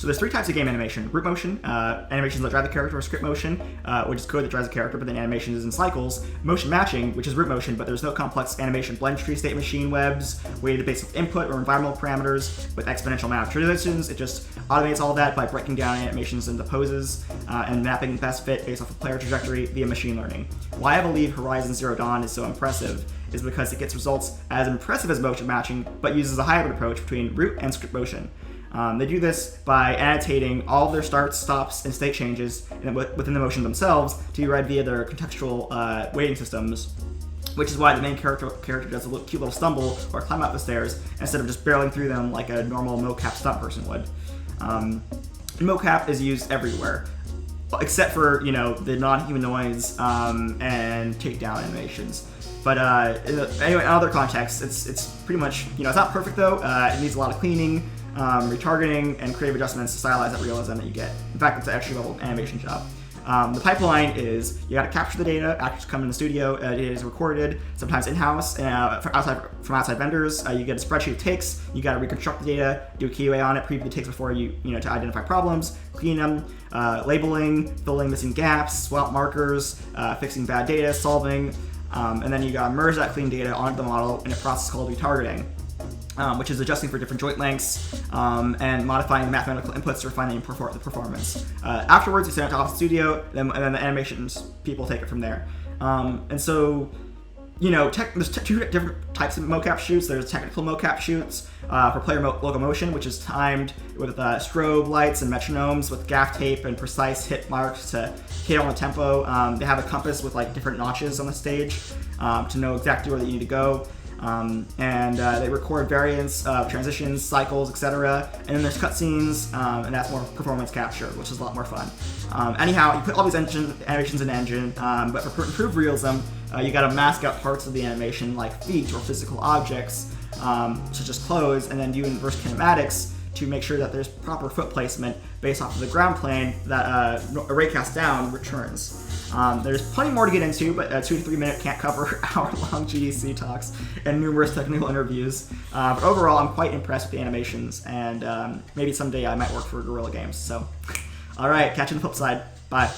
So there's 3 types of game animation. Root motion, animations that drive the character, or script motion, which is code that drives the character, but then animation is in cycles. Motion matching, which is root motion, but there's no complex animation blend tree, state machine webs, weighted based on input or environmental parameters with exponential manipulations. It just automates all of that by breaking down animations into poses and mapping the best fit based off of player trajectory via machine learning. Why I believe Horizon Zero Dawn is so impressive is because it gets results as impressive as motion matching, but uses a hybrid approach between root and script motion. They do this by annotating all of their starts, stops, and state changes within the motion themselves to be read via their contextual weighting systems, which is why the main character does a cute little stumble or climb up the stairs instead of just barreling through them like a normal mocap stunt person would. Mocap is used everywhere, except for the non-humanoids and takedown animations. But anyway, in other contexts, it's pretty much it's not perfect though. It needs a lot of cleaning, retargeting, and creative adjustments to stylize that realism that you get. In fact, it's an entry-level animation job. The pipeline is you got to capture the data. Actors come in the studio. It is recorded, sometimes in-house, from outside vendors. You get a spreadsheet of takes. You got to reconstruct the data, do a QA on it, preview the takes before to identify problems, clean them, labeling, filling missing gaps, swap markers, fixing bad data, solving, and then you got to merge that clean data onto the model in a process called retargeting, which is adjusting for different joint lengths and modifying the mathematical inputs to refine the performance. Afterwards, you send it to off the studio, and then the animations people take it from there. And so, there's 2 different types of mocap shoots. There's technical mocap shoots for player locomotion, which is timed with strobe lights and metronomes with gaff tape and precise hit marks to hit on the tempo. They have a compass with different notches on the stage to know exactly where you need to go. And they record variants, transitions, cycles, etc. And then there's cutscenes, and that's more performance capture, which is a lot more fun. Anyhow, you put all these animations in Engine, but for improved realism, you got to mask out parts of the animation like feet or physical objects, such as clothes, and then do inverse kinematics to make sure that there's proper foot placement based off of the ground plane that a raycast down returns. There's plenty more to get into, but a 2 to 3 minute can't cover hour-long GDC talks and numerous technical interviews. But overall, I'm quite impressed with the animations, and maybe someday I might work for Guerrilla Games. So, all right, catch you on the flip side. Bye.